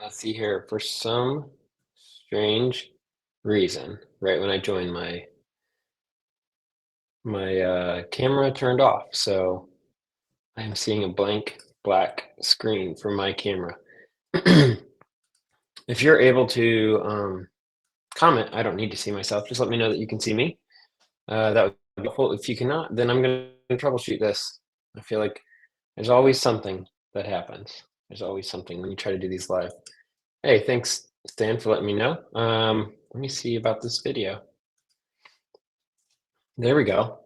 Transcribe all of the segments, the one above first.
Let's see here. For some strange reason, right when I joined my camera turned off, so I'm seeing a blank black screen from my camera. If you're able to comment, I don't need to see myself. Just let me know that you can see me. That would be helpful. If you cannot, then I'm going to troubleshoot this. I feel like there's always something that happens. There's always something when you try to do these live. Hey, thanks, Stan, for letting me know. Let me see about this video. There we go.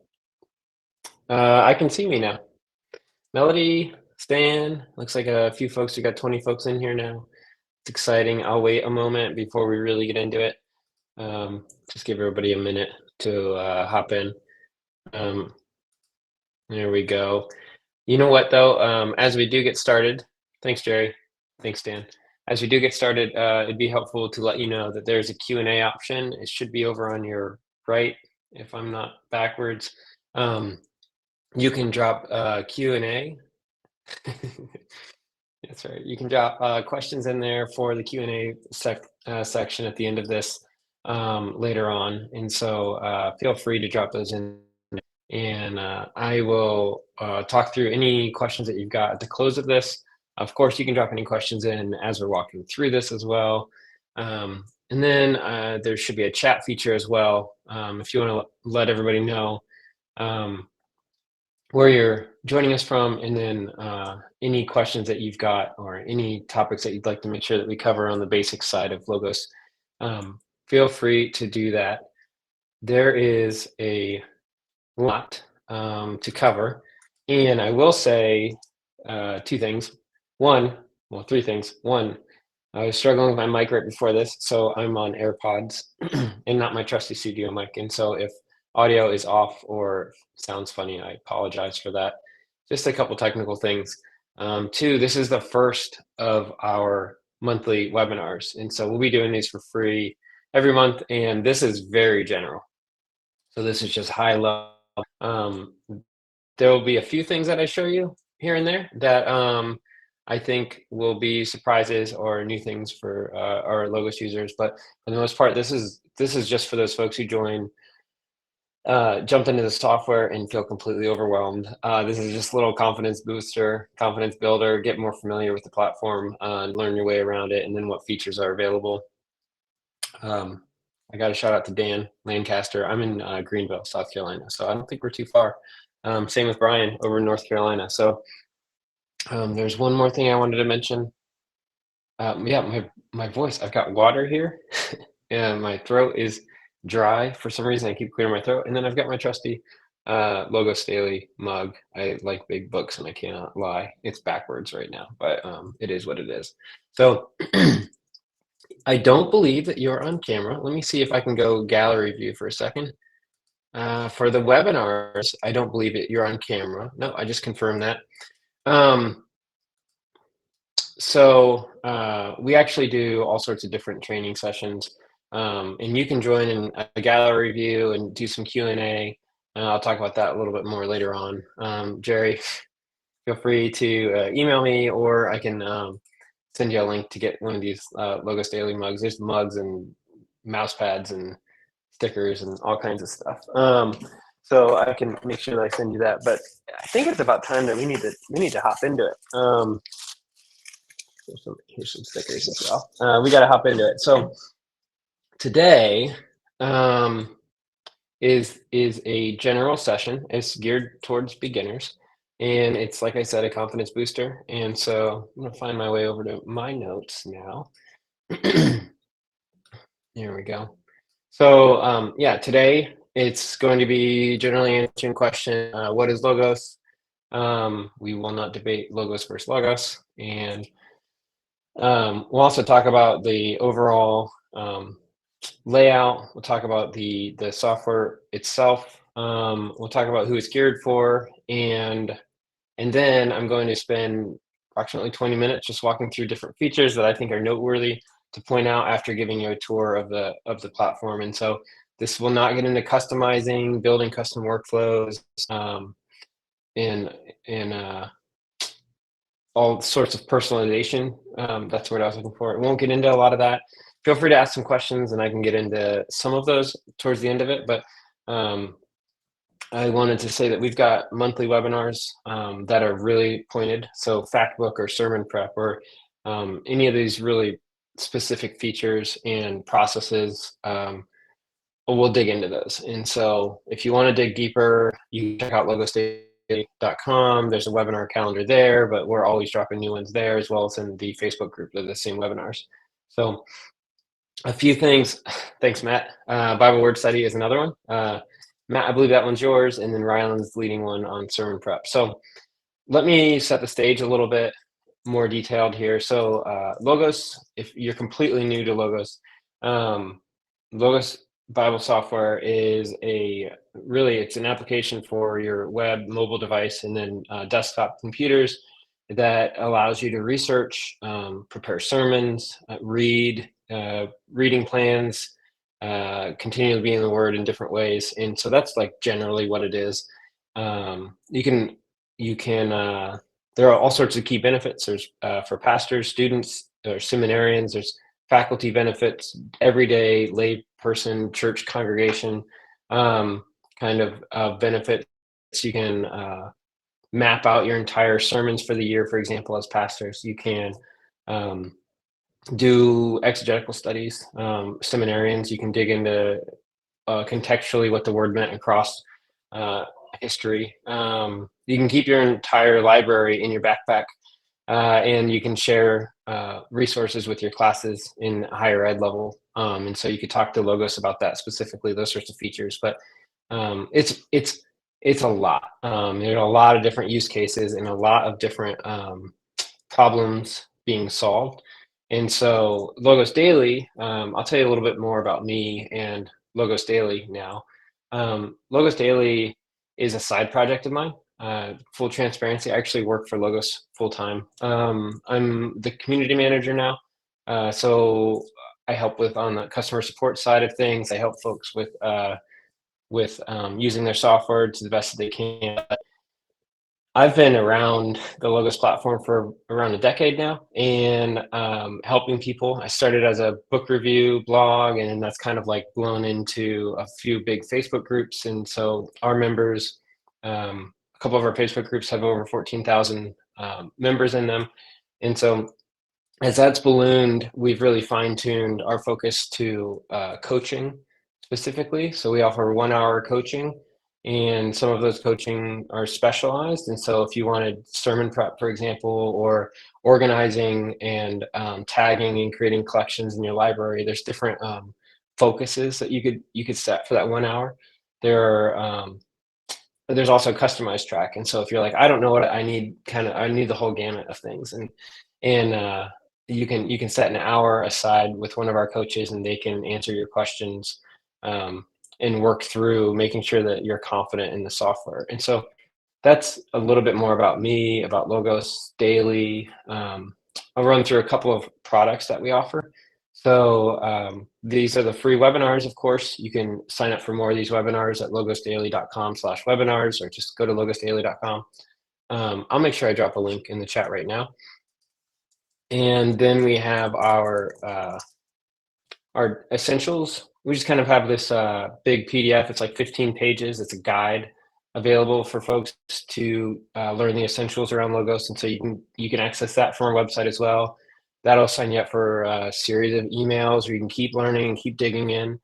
I can see me now. Melody, Stan, looks like a few folks. We got 20 folks in here now. It's exciting. I'll wait a moment before we really get into it. Just give everybody a minute to hop in. There we go. You know what, though? As we do get started, thanks, Jerry. Thanks, Dan. As we do get started, it'd be helpful to let you know that there's a Q&A option. It should be over on your right, if I'm not backwards. You can drop Q&A. That's right. You can drop questions in there for the Q&A section at the end of this later on. And so feel free to drop those in. And I will talk through any questions that you've got at the close of this. Of course, you can drop any questions in as we're walking through this as well. And then there should be a chat feature as well. If you want to let everybody know where you're joining us from, and then any questions that you've got or any topics that you'd like to make sure that we cover on the basic side of Logos, feel free to do that. There is a lot to cover, and I will say two things. Three things. One, I was struggling with my mic right before this, so I'm on AirPods and not my trusty studio mic. And so if audio is off or sounds funny, I apologize for that. Just a couple technical things. Two, this is the first of our monthly webinars. And so we'll be doing these for free every month. And this is very general. So this is just high level. There will be a few things that I show you here and there that I think will be surprises or new things for our Logos users. But for the most part, this is just for those folks who jumped into the software and feel completely overwhelmed. This is just a little confidence booster, confidence builder, get more familiar with the platform, learn your way around it, and then what features are available. I got a shout out to Dan Lancaster. I'm in Greenville, South Carolina, so I don't think we're too far. Same with Brian over in North Carolina. So there's one more thing I wanted to mention. Yeah, my voice, I've got water here and my throat is dry. For some reason, I keep clearing my throat. And then I've got my trusty Logos Daily mug. I like big books and I cannot lie. It's backwards right now, but it is what it is. So I don't believe that you're on camera. Let me see if I can go gallery view for a second. For the webinars, I don't believe it. You're on camera. No, I just confirmed that. So we actually do all sorts of different training sessions, and you can join in a gallery view and do some Q&A. I'll talk about that a little bit more later on. Jerry, feel free to email me, or I can send you a link to get one of these Logos Daily mugs. There's mugs and mouse pads and stickers and all kinds of stuff. So I can make sure that I send you that. But I think it's about time that we need to hop into it. Here's some stickers as well. We got to hop into it. So today is a general session. It's geared towards beginners. And it's, like I said, a confidence booster. And so I'm going to find my way over to my notes now. There we go. So yeah, today it's going to be generally answering question, what is Logos? We will not debate Logos versus Logos. And we'll also talk about the overall layout. We'll talk about the software itself. We'll talk about who it's geared for. And then I'm going to spend approximately 20 minutes just walking through different features that I think are noteworthy to point out after giving you a tour of the platform. And so this will not get into customizing, building custom workflows, all sorts of personalization. That's what I was looking for. It won't get into a lot of that. Feel free to ask some questions, and I can get into some of those towards the end of it. But um, I wanted to say that we've got monthly webinars that are really pointed. So Factbook or Sermon Prep or any of these really specific features and processes, we'll dig into those. And so if you want to dig deeper, you can check out logosdaily.com. There's a webinar calendar there, but we're always dropping new ones there, as well as in the Facebook group of the same webinars. So a few things. Thanks, Matt. Bible Word Study is another one. Matt, I believe that one's yours, and then Ryland's leading one on sermon prep. So let me set the stage a little bit more detailed here. So Logos, if you're completely new to Logos, Logos Bible software is it's an application for your web, mobile device, and then desktop computers that allows you to research, prepare sermons, reading plans, continue to be in the Word in different ways. And so that's like generally what it is. You can there are all sorts of key benefits. There's for pastors, students, or seminarians. There's faculty benefits, everyday lay person, church congregation kind of benefits. You can map out your entire sermons for the year, for example, as pastors. You can do exegetical studies. Seminarians, you can dig into contextually what the word meant across history. You can keep your entire library in your backpack, and you can share resources with your classes in higher ed level. And so you could talk to Logos about that specifically, those sorts of features. But it's a lot. There are a lot of different use cases and a lot of different problems being solved. And so Logos Daily, I'll tell you a little bit more about me and Logos Daily now. Logos Daily is a side project of mine. Full transparency, I actually work for Logos full time. I'm the community manager now. So I help on the customer support side of things. I help folks with using their software to the best that they can. I've been around the Logos platform for around a decade now, and helping people. I started as a book review blog, and that's kind of like blown into a few big Facebook groups. And so our members, a couple of our Facebook groups have over 14,000 members in them. And so as that's ballooned, we've really fine-tuned our focus to coaching specifically. So we offer 1 hour coaching, and some of those coaching are specialized. And so if you wanted sermon prep, for example, or organizing and tagging and creating collections in your library, there's different focuses that you could set for that 1 hour. There's also a customized track. And so if you're like, I don't know what I need, I need the whole gamut of things. And you can set an hour aside with one of our coaches, and they can answer your questions and work through making sure that you're confident in the software. And so that's a little bit more about me, about Logos Daily. I'll run through a couple of products that we offer. So these are the free webinars, of course. You can sign up for more of these webinars at logosdaily.com/webinars, or just go to logosdaily.com. I'll make sure I drop a link in the chat right now. And then we have our essentials. We just kind of have this big PDF. It's like 15 pages. It's a guide available for folks to learn the essentials around Logos. And so you can access that from our website as well. That'll sign you up for a series of emails where you can keep learning and keep digging in.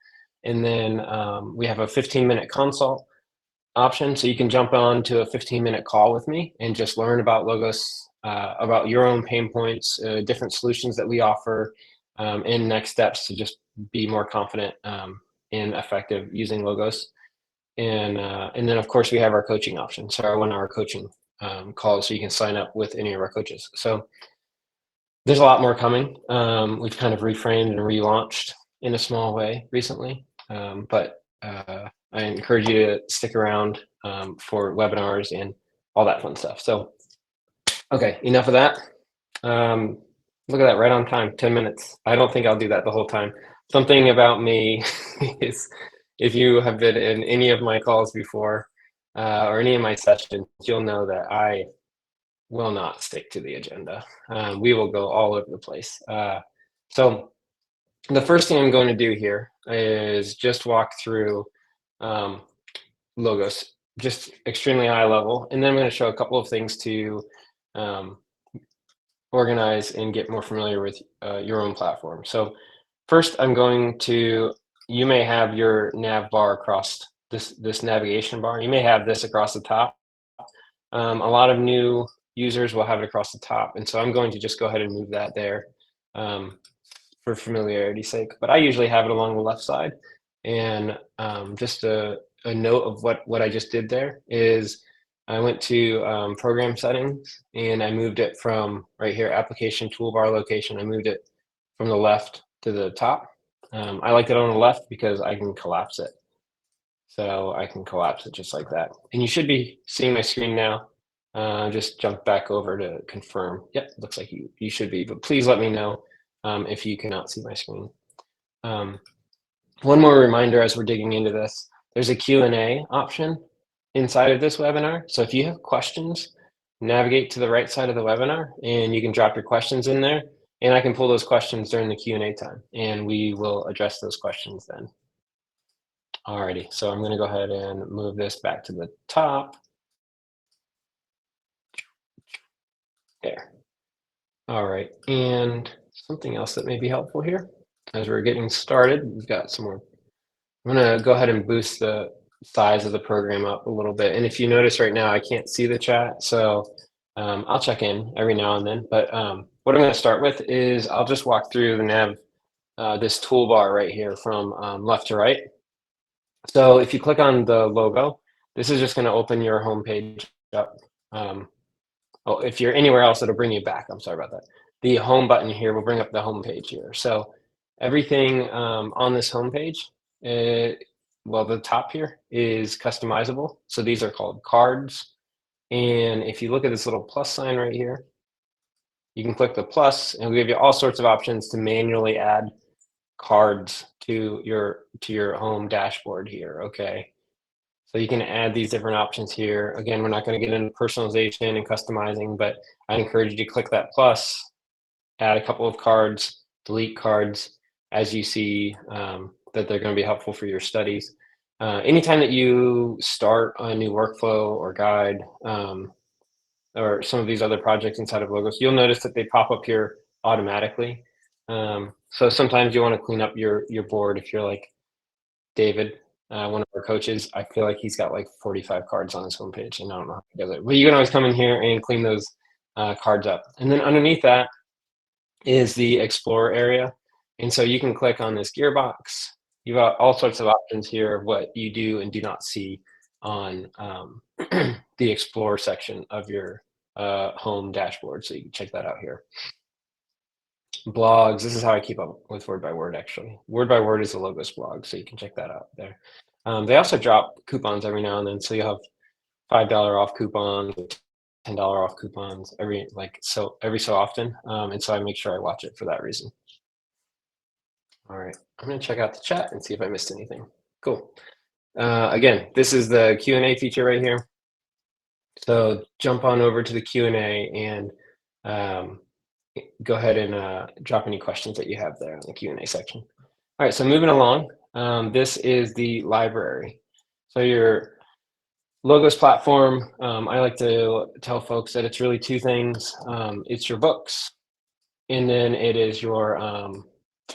And then we have a 15-minute consult option. So you can jump on to a 15-minute call with me and just learn about Logos, about your own pain points, different solutions that we offer, and next steps to just be more confident and effective using Logos. And then, of course, we have our coaching option. So our 1 hour coaching call, so you can sign up with any of our coaches. So there's a lot more coming. We've kind of reframed and relaunched in a small way recently, but I encourage you to stick around for webinars and all that fun stuff. So, okay, enough of that. Look at that, right on time, 10 minutes. I don't think I'll do that the whole time. Something about me is, if you have been in any of my calls before or any of my sessions, you'll know that will not stick to the agenda. We will go all over the place. So the first thing I'm going to do here is just walk through um, Logos, just extremely high level, and then I'm going to show a couple of things to um, organize and get more familiar with your own platform. So first, you may have your nav bar across this navigation bar. You may have this across the top. A lot of new users will have it across the top, and so I'm going to just go ahead and move that there um, for familiarity's sake. But I usually have it along the left side. And just a note of what I just did there is I went to program settings and I moved it from right here, application toolbar location. I moved it from the left to the top. I like it on the left because I can collapse it. So I can collapse it just like that. And you should be seeing my screen now. Just jump back over to confirm. Yep, looks like you should be, but please let me know if you cannot see my screen. One more reminder as we're digging into this, there's a Q&A option inside of this webinar. So if you have questions, navigate to the right side of the webinar and you can drop your questions in there and I can pull those questions during the Q&A time and we will address those questions then. Alrighty, so I'm gonna go ahead and move this back to the top. There. All right, and something else that may be helpful here as we're getting started, we've got some more. I'm gonna go ahead and boost the size of the program up a little bit. And if you notice right now, I can't see the chat, so I'll check in every now and then. But what I'm gonna start with is I'll just walk through the nav, this toolbar right here from left to right. So if you click on the logo, this is just gonna open your home page up. Oh, if you're anywhere else, it'll bring you back. I'm sorry about that. The home button here will bring up the home page here. So everything on this home page, well, the top here is customizable. So these are called cards. And if you look at this little plus sign right here, you can click the plus and we give you all sorts of options to manually add cards to your home dashboard here, okay? So you can add these different options here. Again, we're not going to get into personalization and customizing, but I encourage you to click that plus, add a couple of cards, delete cards as you see that they're going to be helpful for your studies. Anytime that you start a new workflow or guide or some of these other projects inside of Logos, you'll notice that they pop up here automatically. So sometimes you want to clean up your board if you're like David, one of our coaches. I feel like he's got like 45 cards on his homepage, and I don't know how he does it. But you can always come in here and clean those cards up. And then underneath that is the Explorer area. And so you can click on this gearbox. You've got all sorts of options here of what you do and do not see on the Explorer section of your home dashboard. So you can check that out here. Blogs, this is how I keep up with Word by Word, actually. Word by Word is a Logos blog, so you can check that out there. They also drop coupons every now and then, so you'll have $5 off coupons, $10 off coupons every so often, and so I make sure I watch it for that reason. All right, I'm gonna check out the chat and see if I missed anything. Cool. Again, this is the Q&A feature right here. So jump on over to the Q&A and go ahead and drop any questions that you have there in the Q&A section. All right, so moving along, this is the library. So your Logos platform, I like to tell folks that it's really two things. It's your books, and then it is your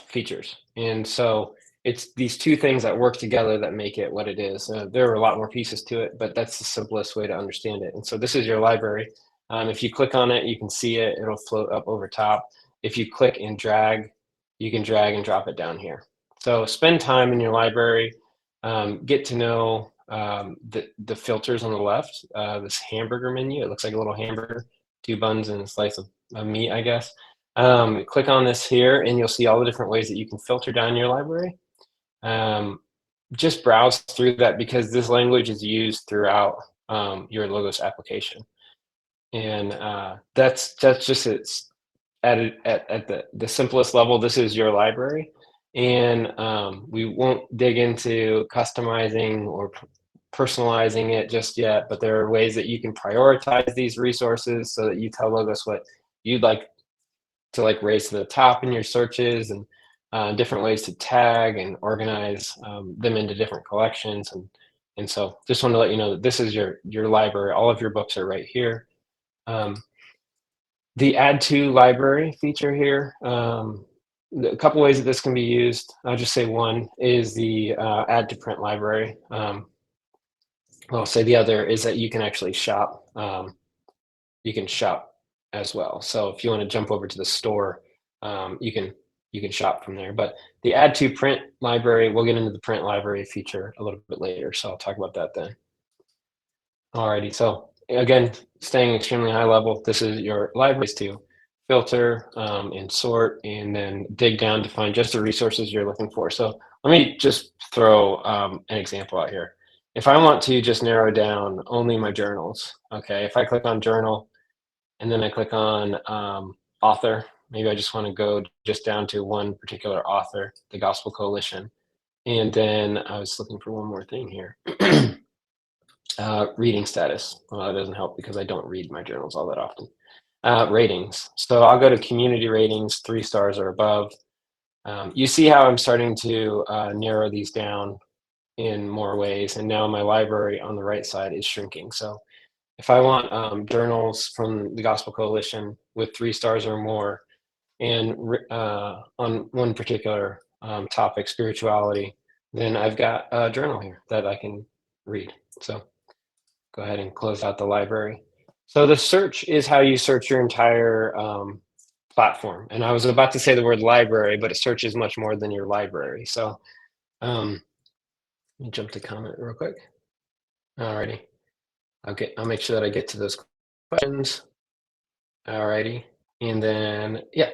features. And so it's these two things that work together that make it what it is. There are a lot more pieces to it, but that's the simplest way to understand it. And so this is your library. If you click on it, you can see it. It'll float up over top. If you click and drag, you can drag and drop it down here. So spend time in your library. Get to know the filters on the left. This hamburger menu. It looks like a little hamburger, 2 buns and a slice of meat, I guess. Click on this here, and you'll see all the different ways that you can filter down your library. Just browse through that because this language is used throughout your Logos application. And that's just at the simplest level. This is your library, and we won't dig into customizing or personalizing it just yet, but there are ways that you can prioritize these resources so that you tell Logos what you'd like to like raise to the top in your searches, and different ways to tag and organize them into different collections. And so just want to let you know that this is your library. All of your books are right here. The add to library feature here, a couple ways that this can be used. I'll just say one is the add to print library. I'll say the other is that you can actually shop. You can shop as well. So if you want to jump over to the store, you can shop from there. But the add to print library, we'll get into the print library feature a little bit later. So I'll talk about that then. Alrighty, so again, staying extremely high level, this is your libraries to filter and sort, and then dig down to find just the resources you're looking for. So let me just throw an example out here. If I want to just narrow down only my journals, okay, if I click on journal and then I click on author, maybe I just want to go just down to one particular author, the Gospel Coalition. And then I was looking for one more thing here. Reading status. Well, that doesn't help because I don't read my journals all that often. Ratings. So I'll go to community ratings, 3 stars or above. You see how I'm starting to narrow these down in more ways. And now my library on the right side is shrinking. So if I want journals from the Gospel Coalition with 3 stars or more, and on one particular topic, spirituality, then I've got a journal here that I can read. So go ahead and close out the library. So the search is how you search your entire platform. And I was about to say the word library, but it searches much more than your library. So let me jump to comment real quick. Alrighty. Okay, I'll make sure that I get to those questions. Alrighty. And then, yeah.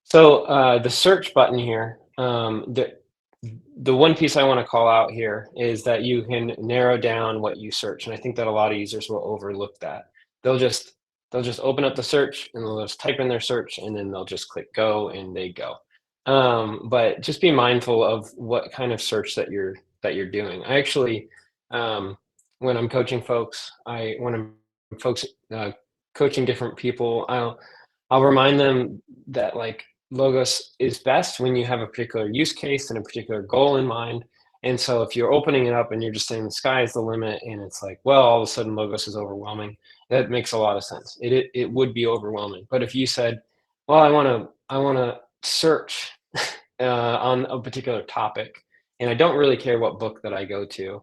So the search button here, the one piece I want to call out here is that you can narrow down what you search. And I think that a lot of users will overlook that. They'll just open up the search and they'll just type in their search and then they'll just click go and they go. But just be mindful of what kind of search that you're doing. I actually, when I'm coaching folks, coaching different people, I'll remind them that like Logos is best when you have a particular use case and a particular goal in mind. And so if you're opening it up and you're just saying the sky is the limit and it's like, well, all of a sudden Logos is overwhelming, that makes a lot of sense. It would be overwhelming. But if you said, well, I want to search on a particular topic and I don't really care what book that I go to,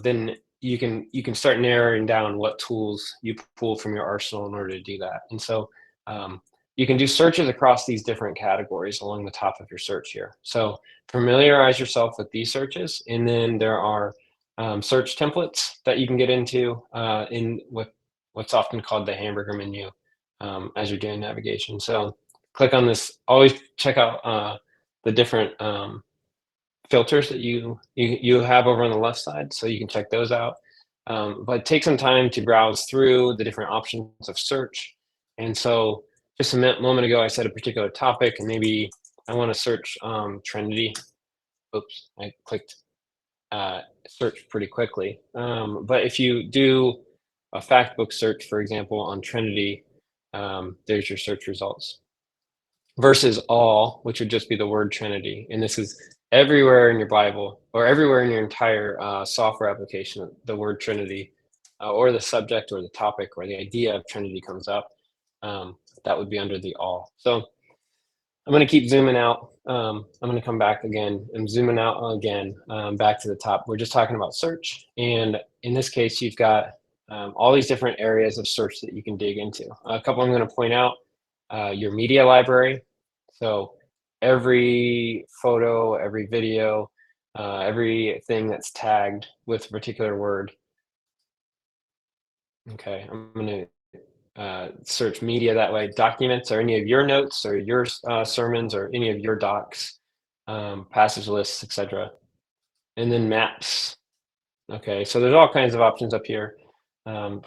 then you can start narrowing down what tools you pull from your arsenal in order to do that. And so you can do searches across these different categories along the top of your search here. So familiarize yourself with these searches, and then there are search templates that you can get into in what's often called the hamburger menu as you're doing navigation. So click on this. Always check out the different filters that you have over on the left side, so you can check those out. But take some time to browse through the different options of search. And so just a moment ago, I said a particular topic, and maybe I want to search Trinity. Oops, I clicked search pretty quickly. But if you do a fact book search, for example, on Trinity, there's your search results. Versus all, which would just be the word Trinity. And this is everywhere in your Bible or everywhere in your entire software application, the word Trinity or the subject or the topic or the idea of Trinity comes up. That would be under the all. So I'm going to keep zooming out. I'm going to come back again. I'm zooming out again, back to the top. We're just talking about search. And in this case, you've got all these different areas of search that you can dig into. A couple I'm going to point out, your media library. So every photo, every video, everything that's tagged with a particular word. Okay, I'm going to search media that way. Documents or any of your notes or your sermons or any of your docs, passage lists, etc. And then maps. Okay, so there's all kinds of options up here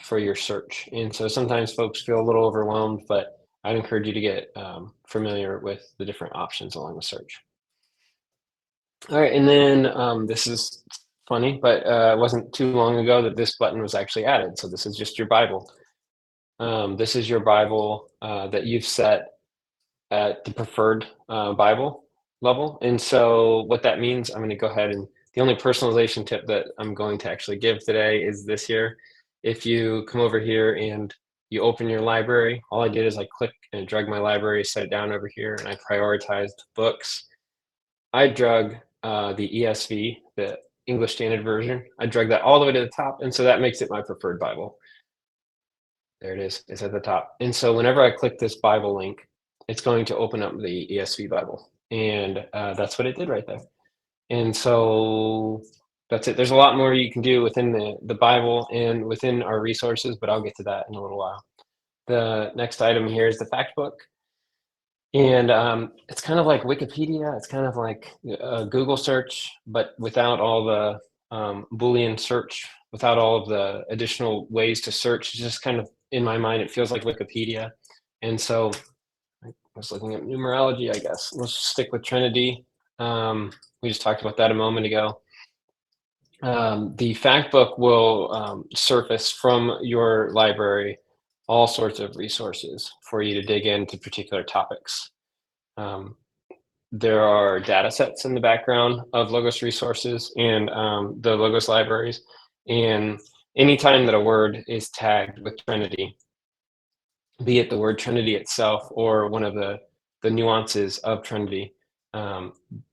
for your search. And so sometimes folks feel a little overwhelmed, but I'd encourage you to get familiar with the different options along the search. All right, and then this is funny, but it wasn't too long ago that this button was actually added. So this is just your Bible. This is your Bible that you've set at the preferred Bible level. And so what that means, I'm going to go ahead and the only personalization tip that I'm going to actually give today is this here. If you come over here and you open your library, all I did is I click and drag my library, set it down over here, and I prioritized books. I drug the ESV, the English Standard Version. I drug that all the way to the top, and so that makes it my preferred Bible. There it is. It's at the top. And so whenever I click this Bible link, it's going to open up the ESV Bible. And that's what it did right there. And so that's it. There's a lot more you can do within the Bible and within our resources, but I'll get to that in a little while. The next item here is the fact book. And it's kind of like Wikipedia. It's kind of like a Google search, but without all the Boolean search, without all of the additional ways to search. It's just kind of, in my mind, it feels like Wikipedia. And so I was looking at numerology, I guess. Let's stick with Trinity. We just talked about that a moment ago. The fact book will surface from your library all sorts of resources for you to dig into particular topics. There are data sets in the background of Logos resources and the Logos libraries. And anytime that a word is tagged with Trinity, be it the word Trinity itself or one of the nuances of Trinity,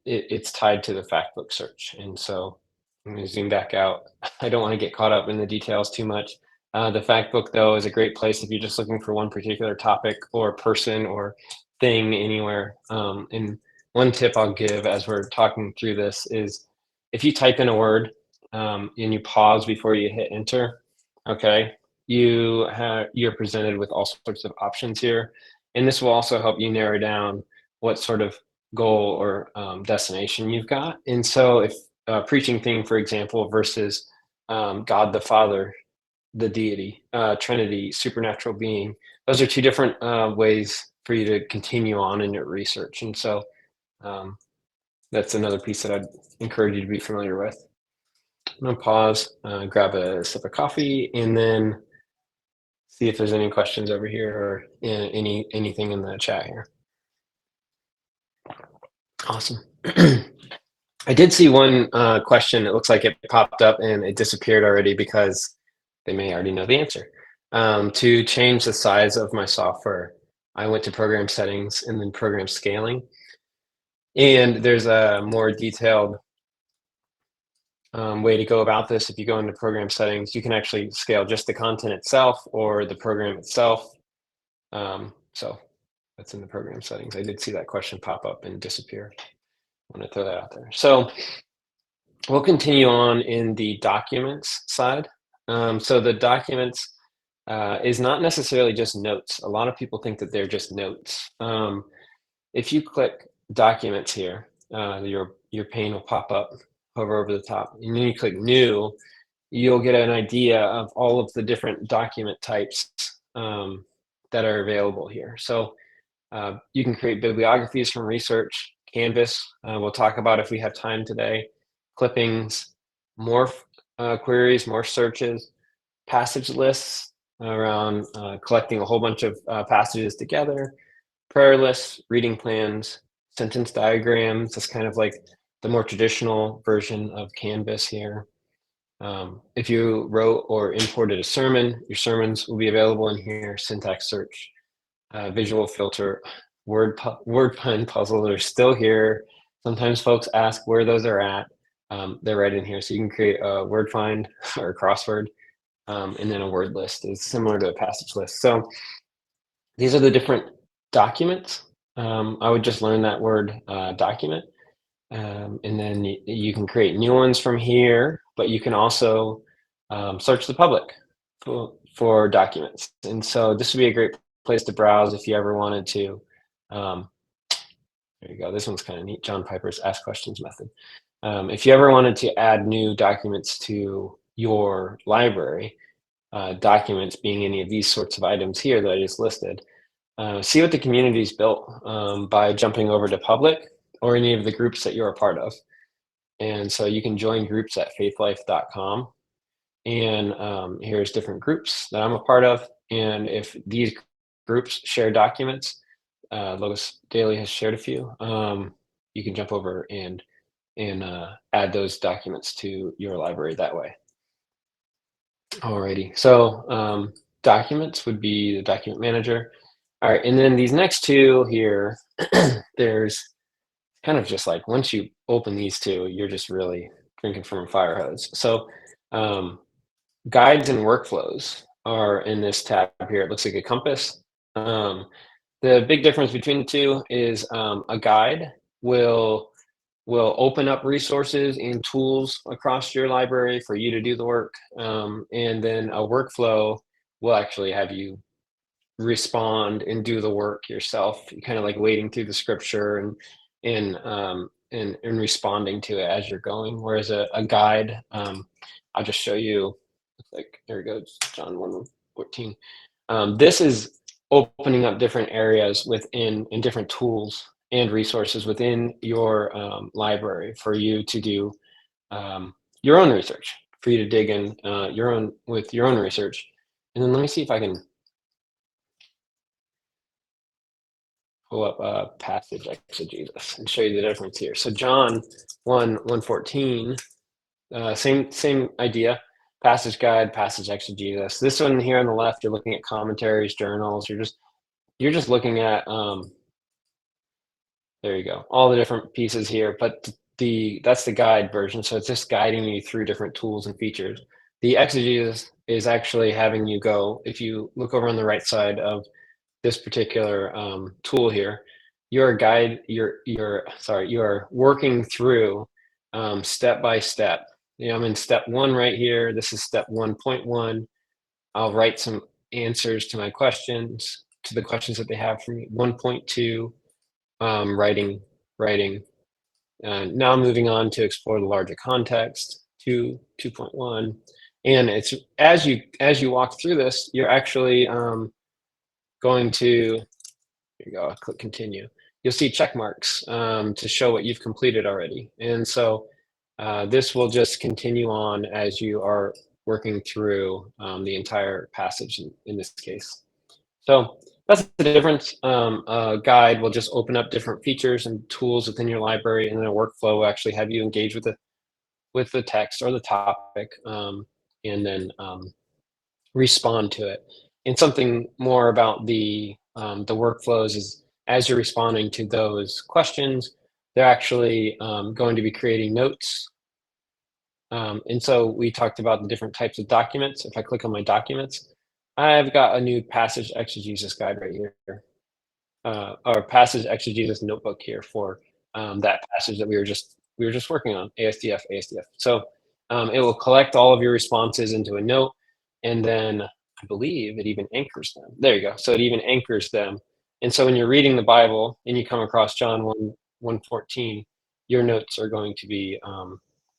it's tied to the fact book search. And so I'm going to zoom back out. I don't want to get caught up in the details too much. The fact book, though, is a great place if you're just looking for one particular topic or person or thing anywhere. And one tip I'll give as we're talking through this is if you type in a word and you pause before you hit enter, okay, you're presented with all sorts of options here. And this will also help you narrow down what sort of goal or destination you've got. And so if preaching theme, for example, versus God the Father, the deity, Trinity, supernatural being, those are two different ways for you to continue on in your research. And so that's another piece that I'd encourage you to be familiar with. I'm gonna pause, grab a sip of coffee, and then see if there's any questions over here or anything in the chat here. Awesome. I did see one question. It looks like it popped up and it disappeared already because they may already know the answer. To change the size of my software, I went to program settings and then program scaling. And there's a more detailed way to go about this. If you go into program settings, you can actually scale just the content itself or the program itself. So that's in the program settings. I did see that question pop up and disappear. I want to throw that out there. So we'll continue on in the documents side. So the documents is not necessarily just notes. A lot of people think that they're just notes. If you click documents here, your pane will pop up, hover over the top, and then you click new, you'll get an idea of all of the different document types that are available here. So you can create bibliographies from research, Canvas, we'll talk about if we have time today, clippings, more queries, more searches, passage lists around collecting a whole bunch of passages together, prayer lists, reading plans, sentence diagrams. That's kind of like the more traditional version of Canvas here. If you wrote or imported a sermon, your sermons will be available in here, syntax search, visual filter, word pun puzzles are still here. Sometimes folks ask where those are at. They're right in here. So you can create a word find or a crossword, and then a word list is similar to a passage list. So these are the different documents. I would just learn that word document. And then you can create new ones from here, but you can also search the public for documents. And so this would be a great place to browse if you ever wanted to. There you go. This one's kind of neat. John Piper's Ask Questions method. If you ever wanted to add new documents to your library, documents being any of these sorts of items here that I just listed, see what the community's built by jumping over to public or any of the groups that you're a part of. And so you can join groups at faithlife.com. And here's different groups that I'm a part of. And if these groups share documents, Logos Daily has shared a few, you can jump over and add those documents to your library that way. Alrighty, so documents would be the document manager. All right, and then these next two here, there's kind of just like once you open these two, you're just really drinking from a fire hose. So guides and workflows are in this tab here. It looks like a compass. The big difference between the two is a guide will open up resources and tools across your library for you to do the work. And then a workflow will actually have you respond and do the work yourself. You're kind of like wading through the scripture and responding to it as you're going. Whereas a guide, I'll just show you. Like there it goes, John 1:14. This is opening up different areas within and different tools and resources within your library for you to do your own research, for you to dig in your own research. And then let me see if I can pull up passage exegesis and show you the difference here. So John 1:14, same idea. Passage guide, passage exegesis. This one here on the left, you're looking at commentaries, journals. You're just looking at there you go, all the different pieces here. But that's the guide version, so it's just guiding you through different tools and features. The exegesis is actually having you go. If you look over on the right side of this particular tool here, you're working through step by step. I'm in step 1 right here. This is step 1.1. I'll write some answers to my questions, to the questions that they have for me. 1.2, writing. Now moving on to explore the larger context. 2.1, and it's as you walk through this, you're actually going to, here you go, I'll click continue. You'll see check marks to show what you've completed already. And so this will just continue on as you are working through the entire passage in this case. So that's the difference. A guide will just open up different features and tools within your library, and then a workflow will actually have you engage with the text or the topic, and then respond to it. And something more about the workflows is as you're responding to those questions, they're actually going to be creating notes. And so we talked about the different types of documents. If I click on my documents, I've got a new passage exegesis guide right here, or passage exegesis notebook here for that passage that we were just working on, ASDF. So it will collect all of your responses into a note, and then I believe it even anchors them. There you go. So it even anchors them. And so when you're reading the Bible and you come across John 1:14, your notes are going to be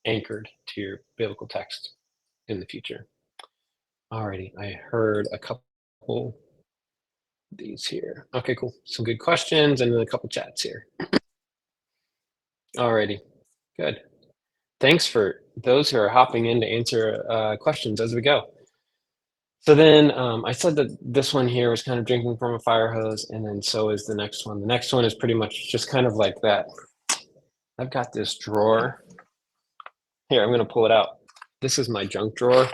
anchored to your biblical text in the future. Alrighty, I heard a couple of these here. Okay, cool. Some good questions and then a couple chats here. Alrighty, good. Thanks for those who are hopping in to answer questions as we go. So then I said that this one here was kind of drinking from a fire hose, and then so is the next one. The next one is pretty much just kind of like that. I've got this drawer. Here, I'm going to pull it out. This is my junk drawer.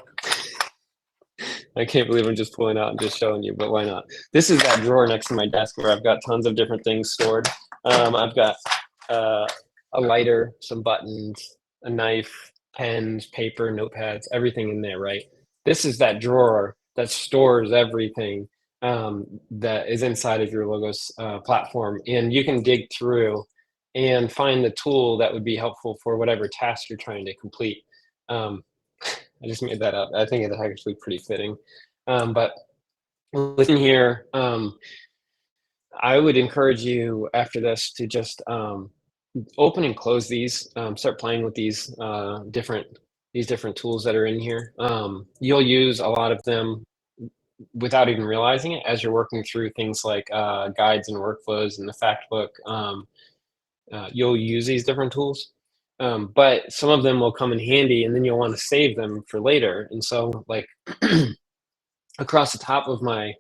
I can't believe I'm just pulling out and just showing you, but why not? This is that drawer next to my desk where I've got tons of different things stored. I've got a lighter, some buttons, a knife, pens, paper, notepads, everything in there, right? This is that drawer that stores everything that is inside of your Logos platform. And you can dig through and find the tool that would be helpful for whatever task you're trying to complete. I just made that up. I think it's actually pretty fitting. But within here, I would encourage you after this to just open and close these, start playing with these different tools that are in here. You'll use a lot of them without even realizing it as you're working through things like guides and workflows and the fact book. You'll use these different tools. But some of them will come in handy, and then you'll want to save them for later. And so, like across the top of my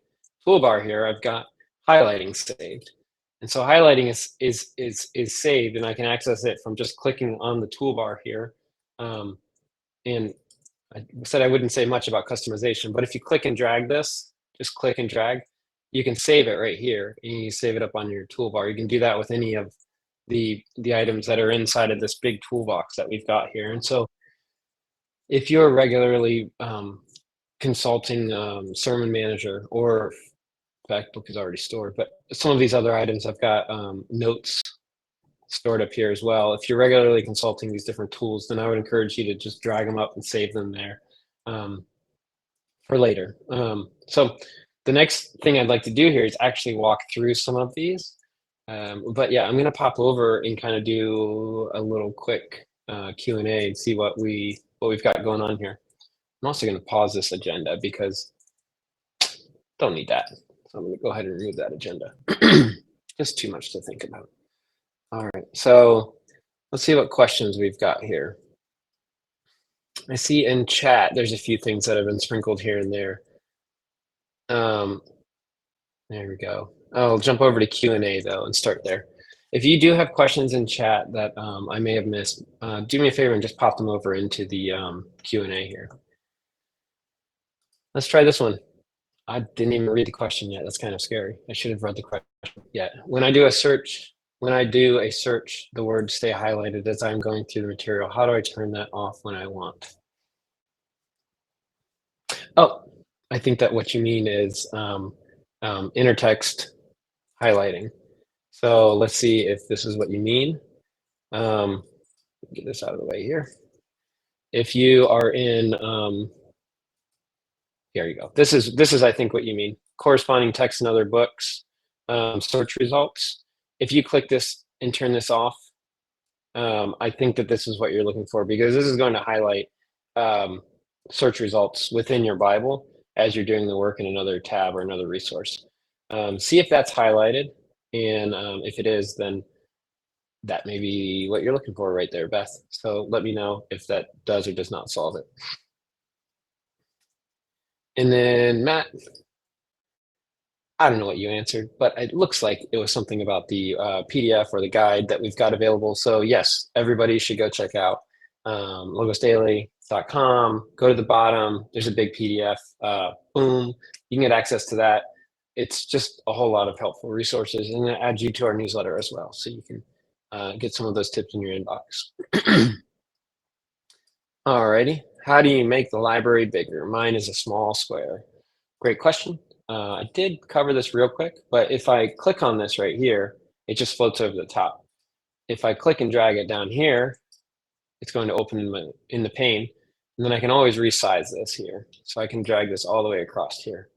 toolbar here, I've got highlighting saved. And so highlighting is saved, and I can access it from just clicking on the toolbar here. Um, and I said I wouldn't say much about customization, but if you click and drag this, just click and drag, you can save it right here, and you save it up on your toolbar. You can do that with any of the items that are inside of this big toolbox that we've got here. And so if you're regularly consulting Sermon Manager, or Factbook is already stored, but some of these other items I've got notes stored up here as well. If you're regularly consulting these different tools, then I would encourage you to just drag them up and save them there um, for later. So the next thing I'd like to do here is actually walk through some of these. But yeah, I'm going to pop over and kind of do a little quick Q&A and see what we've got going on here. I'm also going to pause this agenda because don't need that. So I'm going to go ahead and remove that agenda. Just too much to think about. All right, so let's see what questions we've got here. I see in chat there's a few things that have been sprinkled here and there. There we go. I'll jump over to Q&A though and start there. If you do have questions in chat that I may have missed, do me a favor and just pop them over into the Q&A here. Let's try this one. I didn't even read the question yet. That's kind of scary. I should have read the question yet. When I do a search, the words stay highlighted as I'm going through the material. How do I turn that off when I want? Oh, I think that what you mean is intertext highlighting. So let's see if this is what you mean. Get this out of the way here. If you are in, here you go. This is I think what you mean. Corresponding text in other books, search results. If you click this and turn this off, I think that this is what you're looking for, because this is going to highlight search results within your Bible as you're doing the work in another tab or another resource. See if that's highlighted, and if it is, then that may be what you're looking for right there, Beth. So let me know if that does or does not solve it. And then Matt, I don't know what you answered, but it looks like it was something about the PDF or the guide that we've got available. So yes, everybody should go check out logosdaily.com. Go to the bottom. There's a big PDF. Boom. You can get access to that. It's just a whole lot of helpful resources, and it adds you to our newsletter as well, so you can get some of those tips in your inbox. Alrighty. How do you make the library bigger? Mine is a small square. Great question. I did cover this real quick, but if I click on this right here, it just floats over the top. If I click and drag it down here, it's going to open in the pane, and then I can always resize this here. So I can drag this all the way across here.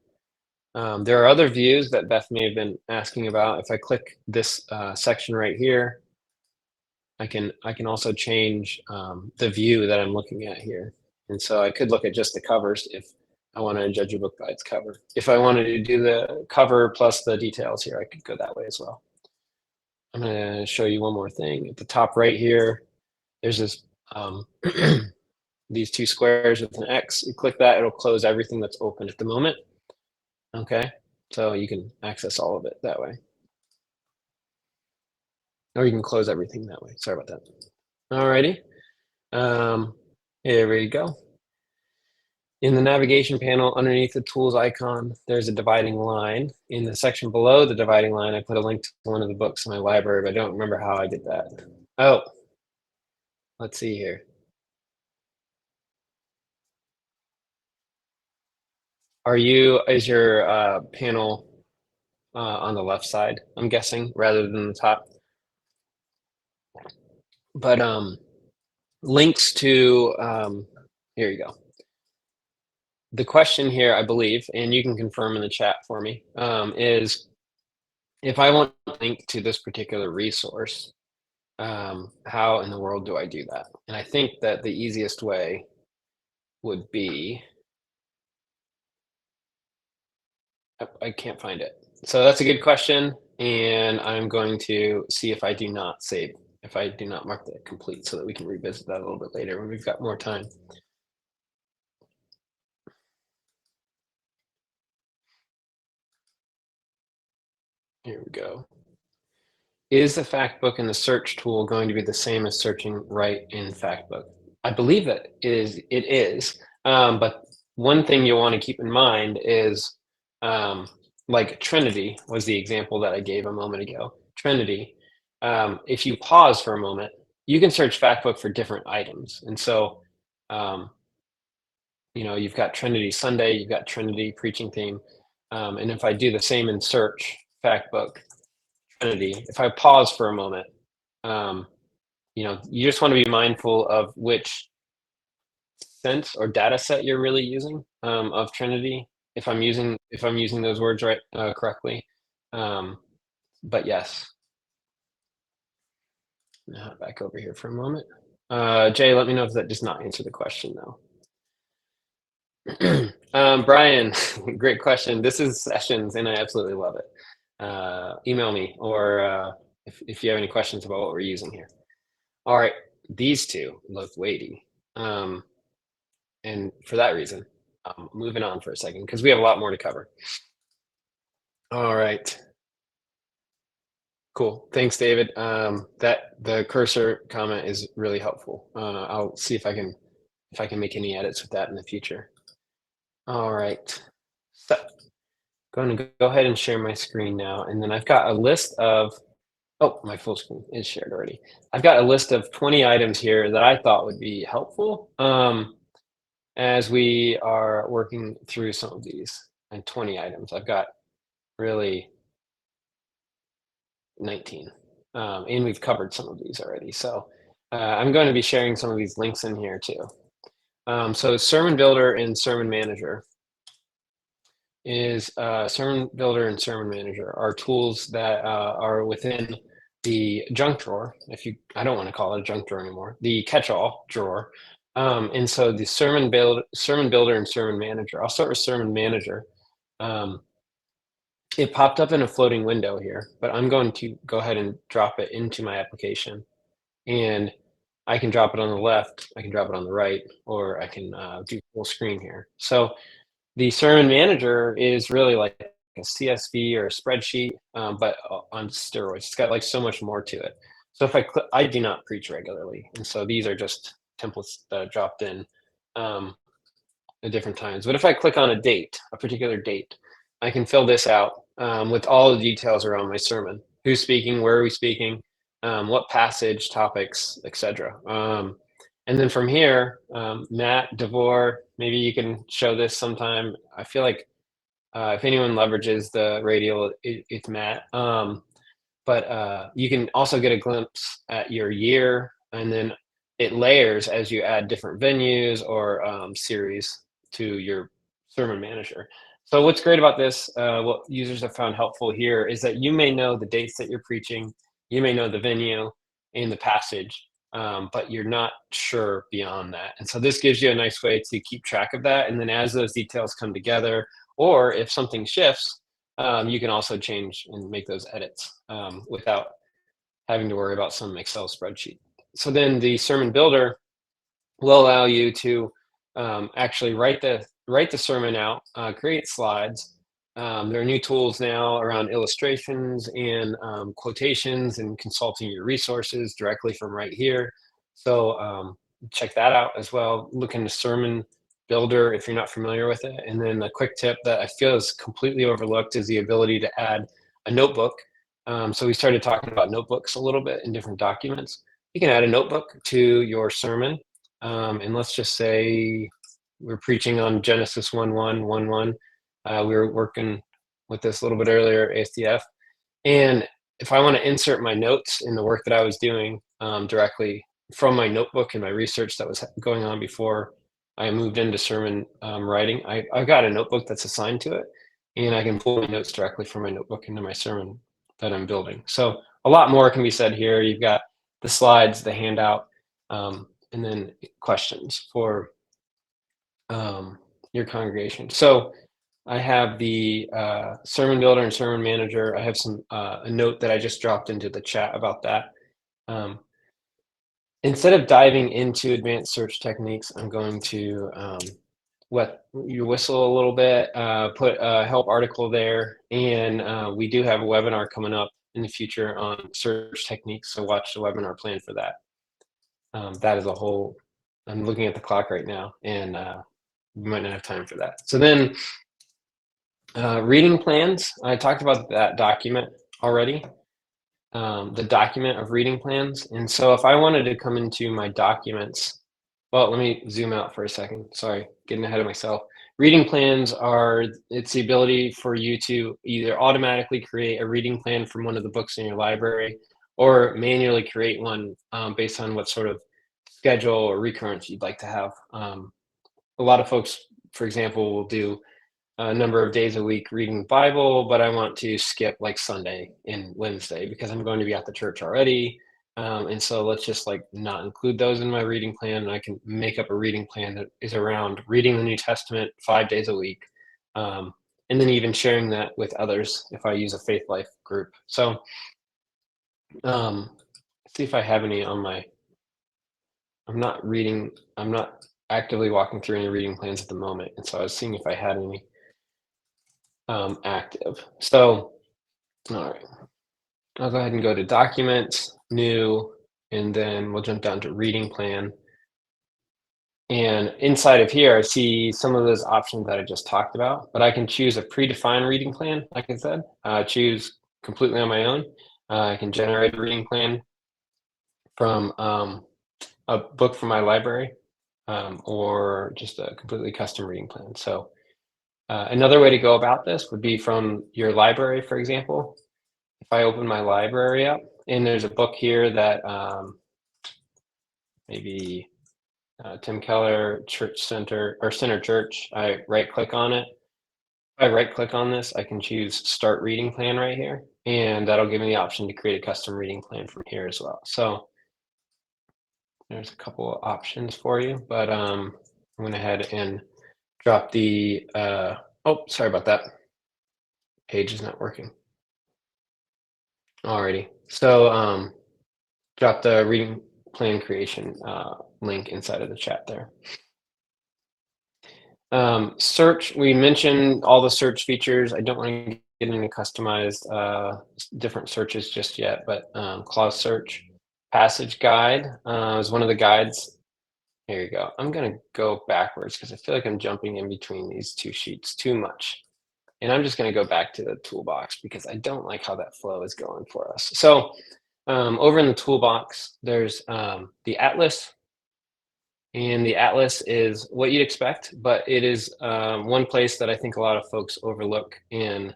There are other views that Beth may have been asking about. If I click this section right here, I can also change the view that I'm looking at here. And so I could look at just the covers if I wanted to judge a book by its cover. If I wanted to do the cover plus the details here, I could go that way as well. I'm going to show you one more thing. At the top right here, there's this these two squares with an X. You click that, it'll close everything that's open at the moment. Okay, so you can access all of it that way. Or you can close everything that way. Sorry about that. Alrighty. Here we go. In the navigation panel, underneath the tools icon, there's a dividing line. In the section below the dividing line, I put a link to one of the books in my library, but I don't remember how I did that. Oh, let's see here. Is your panel on the left side, I'm guessing, rather than the top? But links to, here you go. The question here, I believe, and you can confirm in the chat for me, is if I want to link to this particular resource, how in the world do I do that? And I think that the easiest way would be, I can't find it. So that's a good question, and I'm going to see if I do not save if I do not mark that complete so that we can revisit that a little bit later when we've got more time. Here we go. Is the Factbook and the search tool going to be the same as searching right in Factbook? I believe that it is. But one thing you'll want to keep in mind is like Trinity was the example that I gave a moment ago. Trinity, if you pause for a moment, you can search Factbook for different items. And so, um, you've got Trinity Sunday, you've got Trinity preaching theme. And if I do the same in search Factbook, Trinity, if I pause for a moment, um, you just want to be mindful of which sense or data set you're really using of Trinity. If I'm using those words right correctly, um, but yes. Now back over here for a moment. Jay, let me know if that does not answer the question though. Brian, great question. This is Sessions, and I absolutely love it. Email me or if you have any questions about what we're using here. All right, these two look weighty. And for that reason, moving on for a second because we have a lot more to cover. All right. Cool. Thanks, David. That the cursor comment is really helpful. I'll see if I can make any edits with that in the future. All right. So going to go ahead and share my screen now, and then I've got a list of. Oh, my full screen is shared already. I've got a list of 20 items here that I thought would be helpful as we are working through some of these. And 20 items. I've got really 19. And we've covered some of these already. So I'm going to be sharing some of these links in here too. So Sermon Builder and Sermon Manager Sermon Builder and Sermon Manager are tools that are within the junk drawer. I don't want to call it a junk drawer anymore, the catch-all drawer. And so the Sermon Builder and Sermon Manager. I'll start with Sermon Manager. It popped up in a floating window here, but I'm going to go ahead and drop it into my application. And I can drop it on the left, I can drop it on the right, or I can do full screen here. So the Sermon Manager is really like a CSV or a spreadsheet, but on steroids. It's got like so much more to it. So if I do not preach regularly, and so these are just templates that I dropped in at different times. But if I click on a particular date, I can fill this out with all the details around my sermon. Who's speaking? Where are we speaking? What passage, topics, etc. And then from here, Matt, Devore, maybe you can show this sometime. I feel like if anyone leverages the Radial, it's Matt. But you can also get a glimpse at your year, and then it layers as you add different venues or series to your sermon manager. So what's great about this, what users have found helpful here, is that you may know the dates that you're preaching, you may know the venue and the passage, but you're not sure beyond that. And so this gives you a nice way to keep track of that. And then as those details come together, or if something shifts, you can also change and make those edits without having to worry about some Excel spreadsheet. So then the Sermon Builder will allow you to actually write the sermon out, create slides. There are new tools now around illustrations and quotations and consulting your resources directly from right here. So check that out as well. Look into Sermon Builder if you're not familiar with it. And then a quick tip that I feel is completely overlooked is the ability to add a notebook. So we started talking about notebooks a little bit in different documents. You can add a notebook to your sermon. And let's just say we're preaching on Genesis 1:1. We were working with this a little bit earlier, ASDF. And if I want to insert my notes in the work that I was doing directly from my notebook and my research that was going on before I moved into sermon writing, I've got a notebook that's assigned to it, and I can pull my notes directly from my notebook into my sermon that I'm building. So a lot more can be said here. You've got the slides, the handout, and then questions for your congregation. So I have the Sermon Builder and Sermon Manager. I have a note that I just dropped into the chat about that. instead of diving into advanced search techniques, I'm going to wet your whistle a little bit, put a help article there, and we do have a webinar coming up in the future on search techniques, so watch the webinar plan for that. That is a whole, I'm looking at the clock right now, and we might not have time for that. So then reading plans, I talked about that document already, the document of reading plans. And so if I wanted to come into my documents, well, let me zoom out for a second. Sorry, getting ahead of myself. Reading plans are, it's the ability for you to either automatically create a reading plan from one of the books in your library or manually create one based on what sort of schedule or recurrence you'd like to have. A lot of folks, for example, will do a number of days a week reading the Bible, but I want to skip like Sunday and Wednesday because I'm going to be at the church already. And so let's just like not include those in my reading plan. And I can make up a reading plan that is around reading the New Testament 5 days a week. And then even sharing that with others if I use a Faith Life group. So see if I have any on my, I'm not actively walking through any reading plans at the moment. And so I was seeing if I had any active. So, all right, I'll go ahead and go to documents, new, and then we'll jump down to reading plan. And inside of here, I see some of those options that I just talked about, but I can choose a predefined reading plan, like I said, choose completely on my own. I can generate a reading plan from a book from my library or just a completely custom reading plan. So another way to go about this would be from your library, for example. If I open my library up and there's a book here that maybe Tim Keller Church Center or Center Church, I right click on it. If I right click on this, I can choose start reading plan right here. And that'll give me the option to create a custom reading plan from here as well. So there's a couple of options for you, but I went ahead and dropped the, oh, sorry about that. Page is not working. Alrighty, so drop the reading plan creation link inside of the chat there. Search, we mentioned all the search features. I don't want to get into customized different searches just yet, but clause search, passage guide is one of the guides. Here you go. I'm going to go backwards because I feel like I'm jumping in between these two sheets too much. And I'm just going to go back to the toolbox because I don't like how that flow is going for us. So over in the toolbox, there's the atlas. And the atlas is what you'd expect, but it is one place that I think a lot of folks overlook in,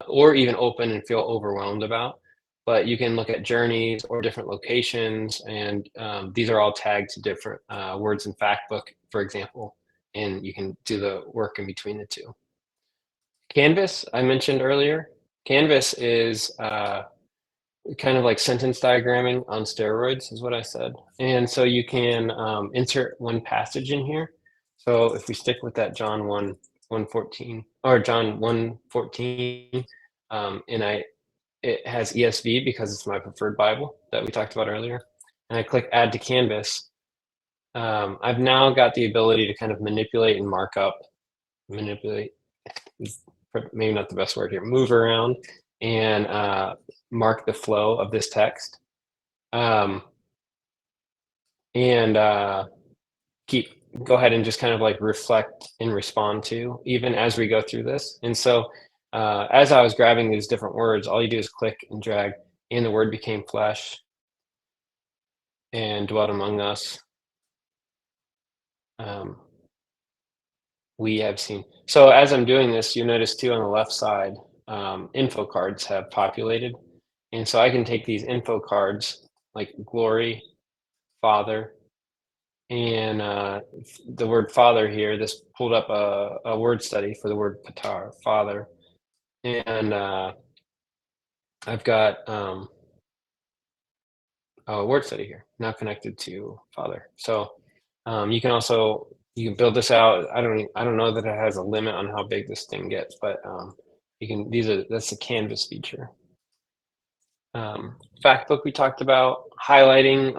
or even open and feel overwhelmed about. But you can look at journeys or different locations, and these are all tagged to different words in Factbook, for example, and you can do the work in between the two. Canvas, I mentioned earlier. Canvas is kind of like sentence diagramming on steroids is what I said. And so you can insert one passage in here. So if we stick with that John 1:14 or John 1:14, and it has ESV because it's my preferred Bible that we talked about earlier. And I click add to canvas. I've now got the ability to kind of manipulate and mark up, manipulate, maybe not the best word here, move around and mark the flow of this text and go ahead and just kind of like reflect and respond to even as we go through this. And so as I was grabbing these different words, all you do is click and drag, and the word became flesh and dwelt among us. We have seen. So as I'm doing this, you notice too on the left side, info cards have populated. And so I can take these info cards like glory, father, and the word father here, this pulled up a word study for the word patar, father. And I've got a word study here, now connected to father. So you can build this out. I don't know that it has a limit on how big this thing gets, but you can, that's the canvas feature. Fact book we talked about, highlighting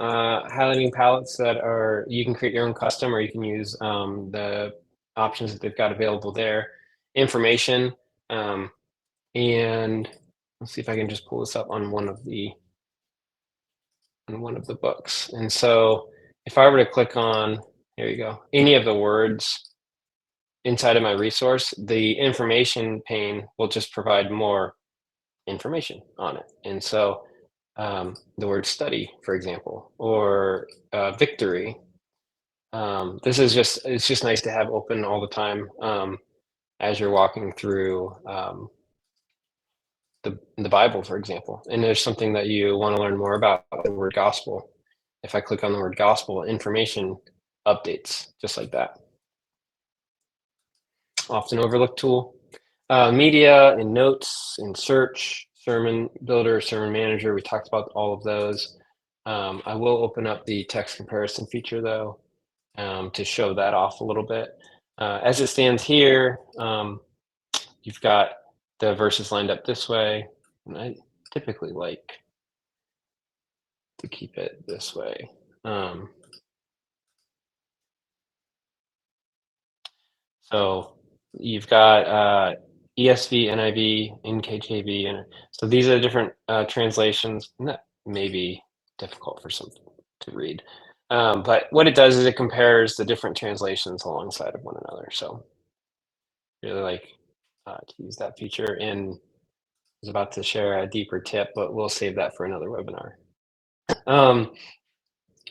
palettes that are, you can create your own custom, or you can use the options that they've got available there. Information, um, and let's see if I can just pull this up on one of the books. And so if I were to click on, here you go, any of the words inside of my resource, the information pane will just provide more information on it. And so the word study, for example, or victory. This is just, it's just nice to have open all the time as you're walking through the Bible, for example. And there's something that you want to learn more about, the word gospel. If I click on the word gospel, information updates just like that. Often overlooked tool. Media and notes and search, sermon builder, sermon manager. We talked about all of those. I will open up the text comparison feature though, to show that off a little bit. As it stands here, you've got the verses lined up this way. And I typically like to keep it this way. So you've got ESV, NIV, NKJV, and so these are different translations. And that may be difficult for some to read, but what it does is it compares the different translations alongside of one another. So really like to use that feature. And I was about to share a deeper tip, but we'll save that for another webinar.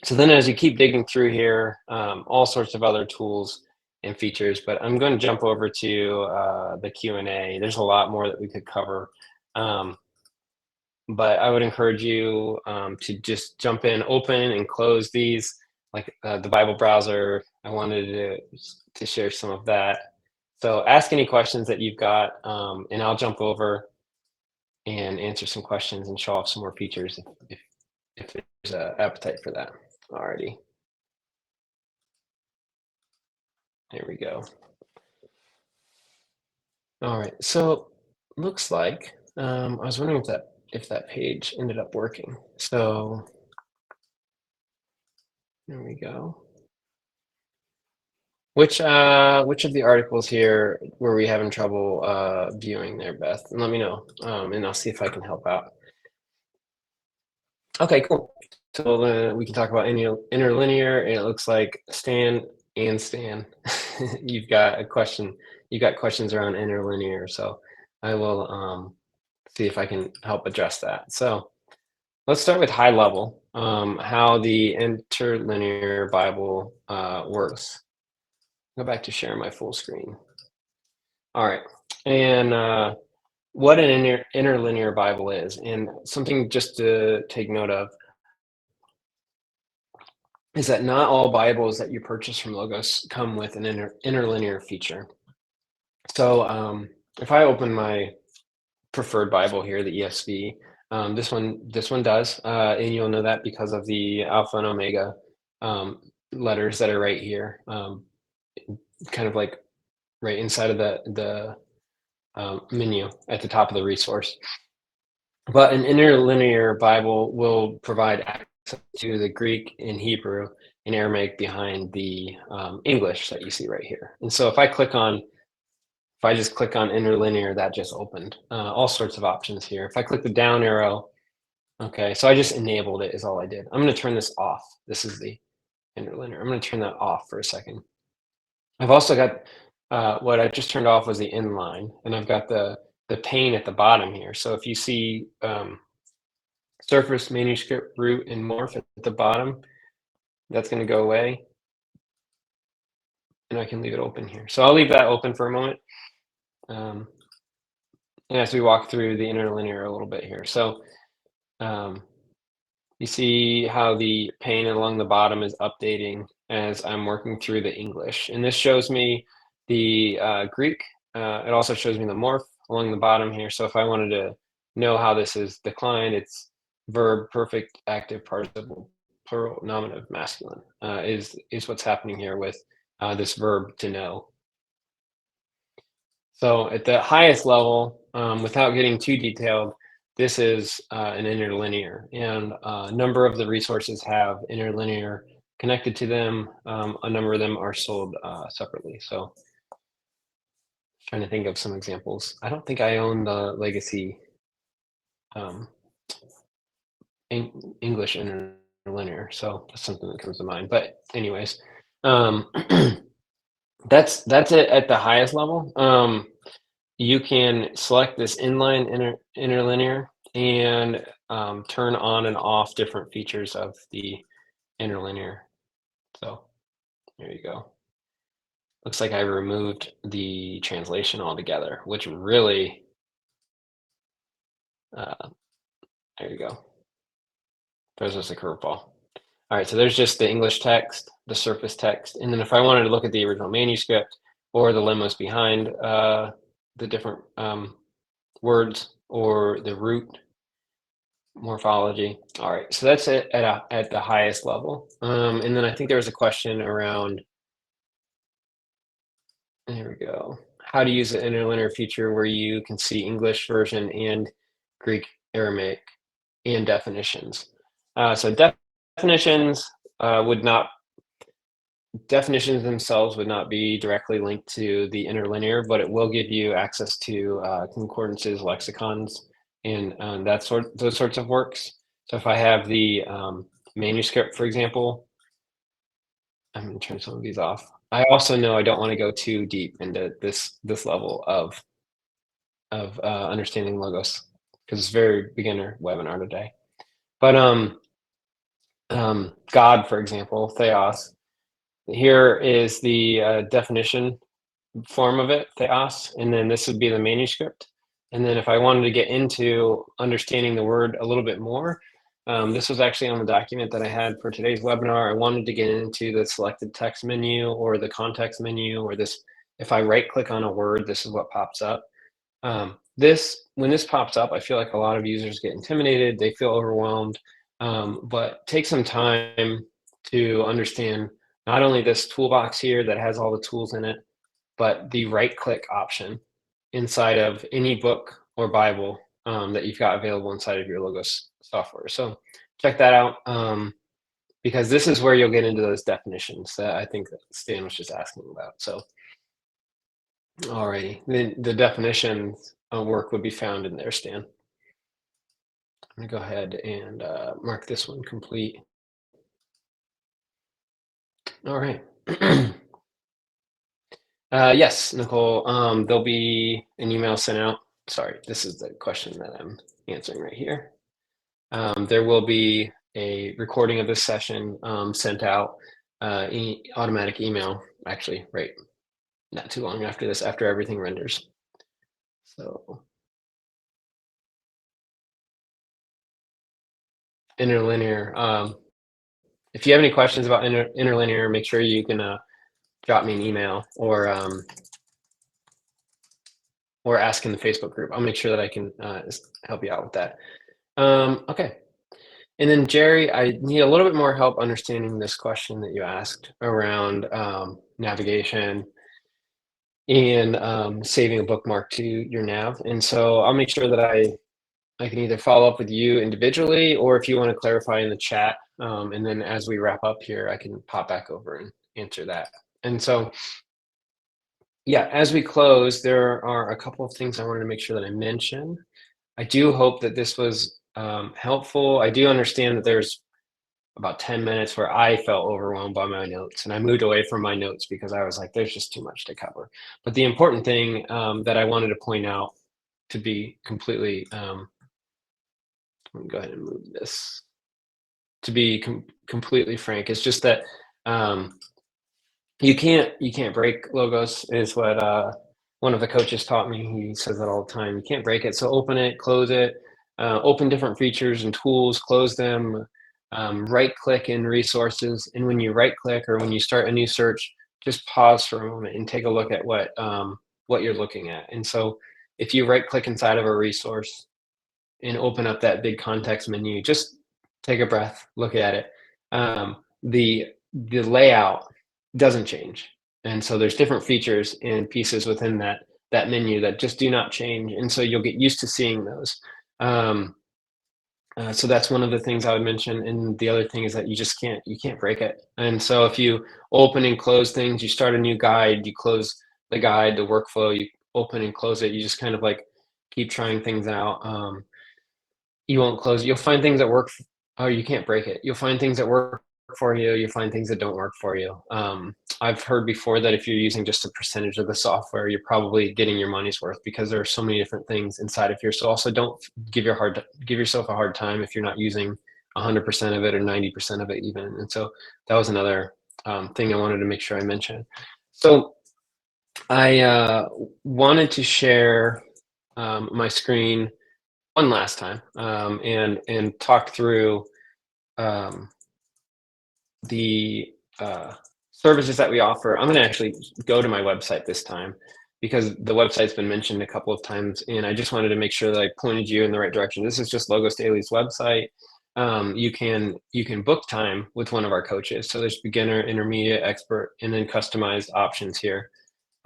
So then as you keep digging through here, all sorts of other tools and features, but I'm going to jump over to the Q&A. There's a lot more that we could cover, but I would encourage you to just jump in, open and close these, like the Bible browser. I wanted to share some of that. So ask any questions that you've got, and I'll jump over and answer some questions and show off some more features if there's an appetite for that. Alrighty. There we go. All right, so looks like I was wondering if that page ended up working. So there we go. Which of the articles here were we having trouble viewing there, Beth? And let me know, and I'll see if I can help out. Okay, cool. So we can talk about interlinear. And it looks like Stan and Stan, you've got a question. You got questions around interlinear, so I will see if I can help address that. So let's start with high level, how the interlinear Bible works. Go back to share my full screen. All right, and what an interlinear Bible is, and something just to take note of is that not all Bibles that you purchase from Logos come with an interlinear feature. So if I open my preferred Bible here, the ESV, this one does, and you'll know that because of the Alpha and Omega letters that are right here, kind of like right inside of the menu at the top of the resource. But an interlinear Bible will provide access to the Greek and Hebrew and Aramaic behind the English that you see right here. And so if I just click on interlinear, that just opened all sorts of options here. If I click the down arrow, okay, so I just enabled it is all I did. I'm going to turn this off. This is the interlinear. I'm going to turn that off for a second. I've also got what I just turned off was the inline, and I've got the pane at the bottom here. So if you see surface, manuscript, root, and morph at the bottom, that's going to go away, and I can leave it open here. So I'll leave that open for a moment, and as we walk through the interlinear a little bit here. So you see how the pane along the bottom is updating as I'm working through the English, and this shows me the Greek. It also shows me the morph along the bottom here. So if I wanted to know how this is declined, it's verb, perfect, active, participle, plural, nominative, masculine is what's happening here with this verb to know. So at the highest level, without getting too detailed, this is an interlinear, and a number of the resources have interlinear connected to them. A number of them are sold separately. So trying to think of some examples. I don't think I own the Legacy um, English interlinear, so that's something that comes to mind. But anyways, um, that's it at the highest level. You can select this inline interlinear and turn on and off different features of the interlinear. So there you go. Looks like I removed the translation altogether, which really, uh, there you go. Throws us a curveball. All right, so there's just the English text, the surface text, and then if I wanted to look at the original manuscript or the lemmas behind the different words or the root morphology. All right, so that's it at the highest level. And then I think there was a question around, there we go, how to use the interlinear feature where you can see English version and Greek, Aramaic, and definitions. So definitions definitions themselves would not be directly linked to the interlinear, but it will give you access to concordances, lexicons, and those sorts of works. So if I have the manuscript, for example, I'm going to turn some of these off. I also know I don't want to go too deep into this level of understanding logos because it's very beginner webinar today. But God, for example, theos. Here is the definition form of it, theos, and then this would be the manuscript. And then if I wanted to get into understanding the word a little bit more, this was actually on the document that I had for today's webinar. I wanted to get into the selected text menu or the context menu, or this, if I right click on a word, this is what pops up. When this pops up, I feel like a lot of users get intimidated, they feel overwhelmed, but take some time to understand not only this toolbox here that has all the tools in it, but the right click option inside of any book or Bible that you've got available inside of your Logos software. So check that out because this is where you'll get into those definitions that I think that Stan was just asking about. So, alrighty, the definitions work would be found in there, Stan. I'm gonna go ahead and mark this one complete. All right. Yes, Nicole, there'll be an email sent out. Sorry, this is the question that I'm answering right here. There will be a recording of this session sent out, automatic email, actually, right, not too long after this, after everything renders. So, interlinear. If you have any questions about interlinear, make sure you can drop me an email or ask in the Facebook group. I'll make sure that I can help you out with that. Okay. And then Jerry, I need a little bit more help understanding this question that you asked around navigation and saving a bookmark to your nav. And so I'll make sure that I can either follow up with you individually, or if you want to clarify in the chat. And then as we wrap up here, I can pop back over and answer that. And so, yeah, as we close, there are a couple of things I wanted to make sure that I mention. I do hope that this was helpful. I do understand that there's about 10 minutes where I felt overwhelmed by my notes, and I moved away from my notes because I was like, there's just too much to cover. But the important thing that I wanted to point out, to be completely, let me go ahead and move this, to be completely frank, is just that you can't break logos, is what one of the coaches taught me. He says that all the time. You can't break it. So open it, close it, open different features and tools, close them, right click in resources. And when you right click or when you start a new search, just pause for a moment and take a look at what you're looking at. And so if you right click inside of a resource and open up that big context menu, just take a breath, look at it. The layout doesn't change. And so there's different features and pieces within that menu that just do not change. And so you'll get used to seeing those. So that's one of the things I would mention, and the other thing is that you can't break it. And so if you open and close things, you start a new guide, you close the guide, the workflow, you open and close it, you just kind of like keep trying things out. You won't close. You'll find things that work. Oh, you can't break it. You'll find things that work for you. You'll find things that don't work for you. I've heard before that if you're using just a percentage of the software, you're probably getting your money's worth because there are so many different things inside of here. So also don't give yourself a hard time if you're not using 100% of it or 90% of it even. And so that was another thing I wanted to make sure I mentioned. So I wanted to share my screen one last time, and talk through um, the services that we offer. I'm going to actually go to my website this time because the website's been mentioned a couple of times, and I just wanted to make sure that I pointed you in the right direction. This is just Logos Daily's website. You can book time with one of our coaches. So there's beginner, intermediate, expert, and then customized options here.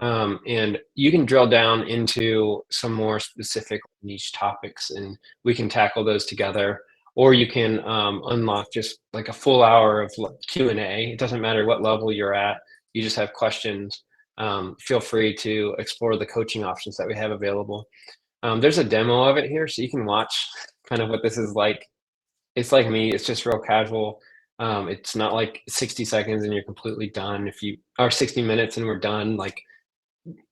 And you can drill down into some more specific niche topics and we can tackle those together. Or you can unlock just like a full hour of Q&A. It doesn't matter what level you're at. You just have questions. Feel free to explore the coaching options that we have available. There's a demo of it here, so you can watch kind of what this is like. It's like me. It's just real casual. It's not like 60 seconds and you're completely done. If you are 60 minutes and we're done, like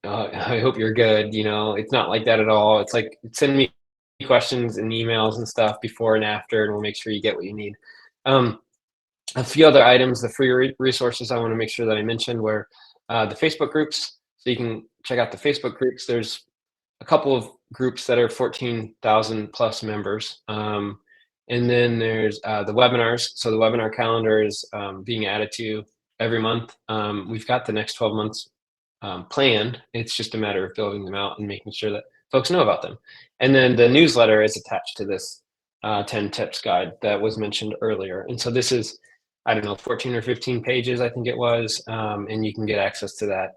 I hope you're good. You know, it's not like that at all. It's like send me questions and emails and stuff before and after, and we'll make sure you get what you need. Um, a few other items, the free resources I want to make sure that I mentioned were the Facebook groups. So you can check out the Facebook groups. There's a couple of groups that are 14,000 plus members. And then there's the webinars. So the webinar calendar is being added to every month. We've got the next 12 months planned. It's just a matter of building them out and making sure that folks know about them. And then the newsletter is attached to this 10 tips guide that was mentioned earlier. And so this is, I don't know, 14 or 15 pages, I think it was. And you can get access to that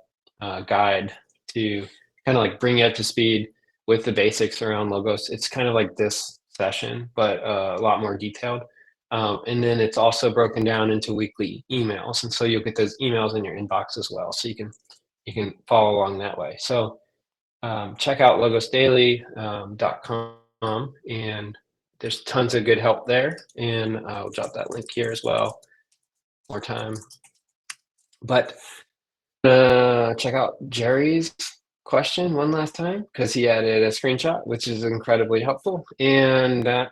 guide to kind of like bring you up to speed with the basics around Logos. It's kind of like this session, but a lot more detailed. And then it's also broken down into weekly emails. And so you'll get those emails in your inbox as well. So you can follow along that way. So check out logosdaily.com, and there's tons of good help there. And I'll drop that link here as well more time. But check out Jerry's question one last time because he added a screenshot, which is incredibly helpful. And that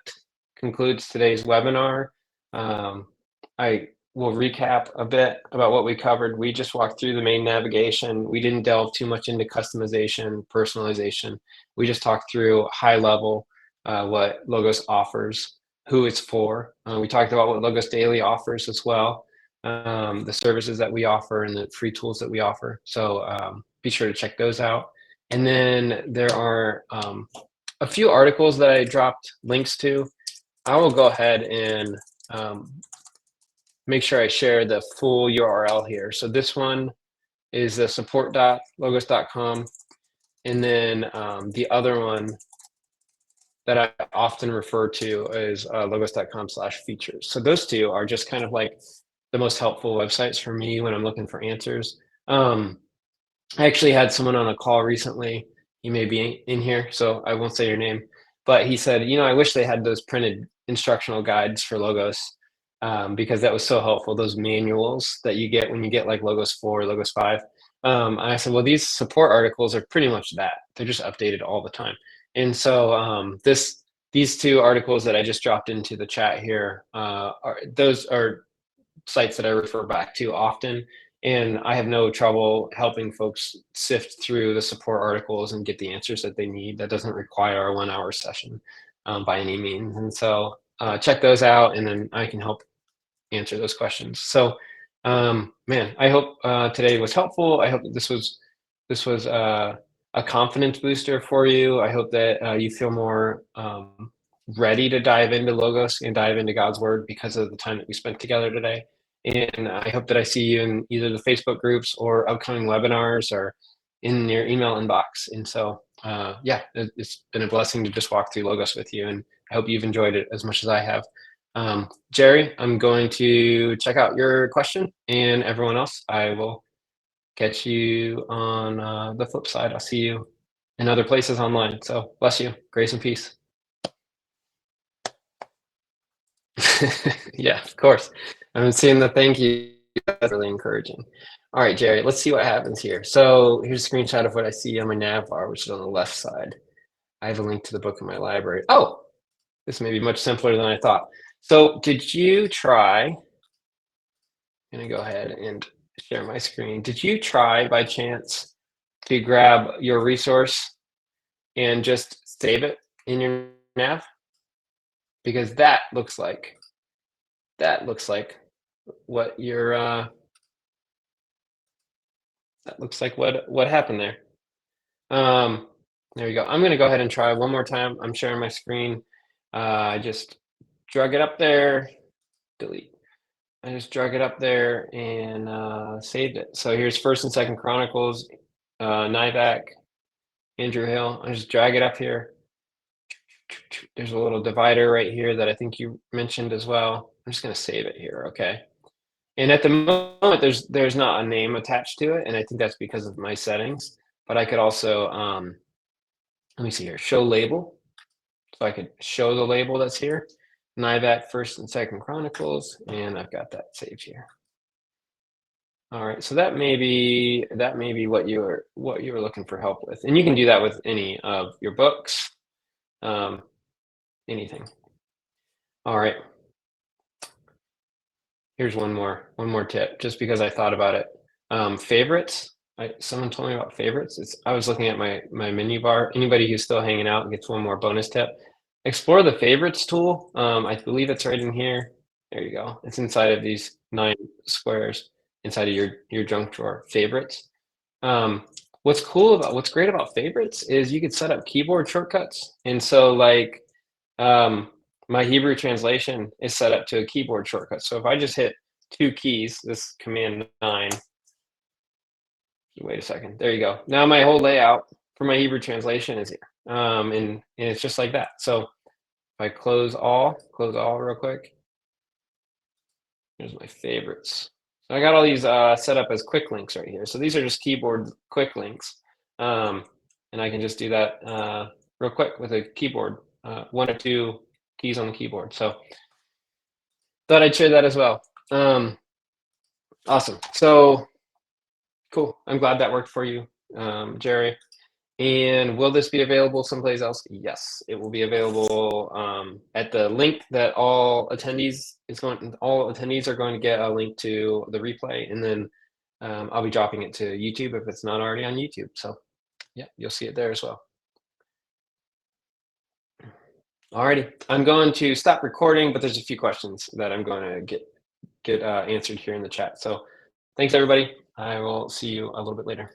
concludes today's webinar. I will recap a bit about what we covered. We just walked through the main navigation. We didn't delve too much into customization, personalization. We just talked through high level what Logos offers, who it's for. We talked about what Logos Daily offers as well, the services that we offer and the free tools that we offer. So be sure to check those out. And then there are a few articles that I dropped links to. I will go ahead and make sure I share the full URL here. So this one is the support.logos.com. And then the other one that I often refer to is logos.com/features. So those two are just kind of like the most helpful websites for me when I'm looking for answers. I actually had someone on a call recently. He may be in here, so I won't say your name. But he said, you know, I wish they had those printed instructional guides for Logos because that was so helpful. Those manuals that you get when you get like Logos 4, Logos 5. I said, well, these support articles are pretty much that. They're just updated all the time. And so these two articles that I just dropped into the chat here, those are sites that I refer back to often. And I have no trouble helping folks sift through the support articles and get the answers that they need. That doesn't require a 1 hour session by any means. And so check those out and then I can help answer those questions. So man, I hope today was helpful. I hope that this was a confidence booster for you. I hope that you feel more ready to dive into Logos and dive into God's Word because of the time that we spent together today. And I hope that I see you in either the Facebook groups or upcoming webinars or in your email inbox. And so yeah, it's been a blessing to just walk through Logos with you, and I hope you've enjoyed it as much as I have. Jerry, I'm going to check out your question, and everyone else, I will catch you on the flip side. I'll see you in other places online. So bless you, grace and peace. Yeah, of course. I'm seeing the thank you. That's really encouraging. All right, Jerry, let's see what happens here. So here's a screenshot of what I see on my nav bar, which is on the left side. I have a link to the book in my library. Oh, this may be much simpler than I thought. So did you try, I'm gonna go ahead and share my screen. Did you try by chance to grab your resource and just save it in your nav? Because that looks like what your that looks like what happened there. Um, there you go. I'm gonna go ahead and try one more time. I'm sharing my screen. I just drug it up there, delete. I just drug it up there and saved it. So here's First and Second Chronicles, Nivak, Andrew Hill. I just drag it up here. There's a little divider right here that I think you mentioned as well. I'm just gonna save it here, okay? And at the moment, there's not a name attached to it, and I think that's because of my settings. But I could also, let me see here, show label. So I could show the label that's here, Nivak First and Second Chronicles, and I've got that saved here. All right, so that may be what you were looking for help with, and you can do that with any of your books, anything. All right. Here's one more tip, just because I thought about it. Favorites. Someone told me about favorites. I was looking at my menu bar. Anybody who's still hanging out gets one more bonus tip. Explore the favorites tool. I believe it's right in here. There you go. It's inside of these 9 squares inside of your junk drawer. Favorites. What's great about favorites is you could set up keyboard shortcuts, and so like my Hebrew translation is set up to a keyboard shortcut. So if I just hit 2 keys, this command 9, wait a second, there you go. Now my whole layout for my Hebrew translation is here. And it's just like that. So if I close all real quick, here's my favorites. So I got all these set up as quick links right here. So these are just keyboard quick links. And I can just do that real quick with a keyboard, 1 or 2 keys on the keyboard. So thought I'd share that as well. Awesome. So cool. I'm glad that worked for you, Jerry. And will this be available someplace else? Yes, it will be available at the link that all attendees are going to get a link to the replay, and then I'll be dropping it to YouTube if it's not already on YouTube. So yeah, you'll see it there as well. Alrighty, I'm going to stop recording, but there's a few questions that I'm going to get answered here in the chat. So thanks everybody. I will see you a little bit later.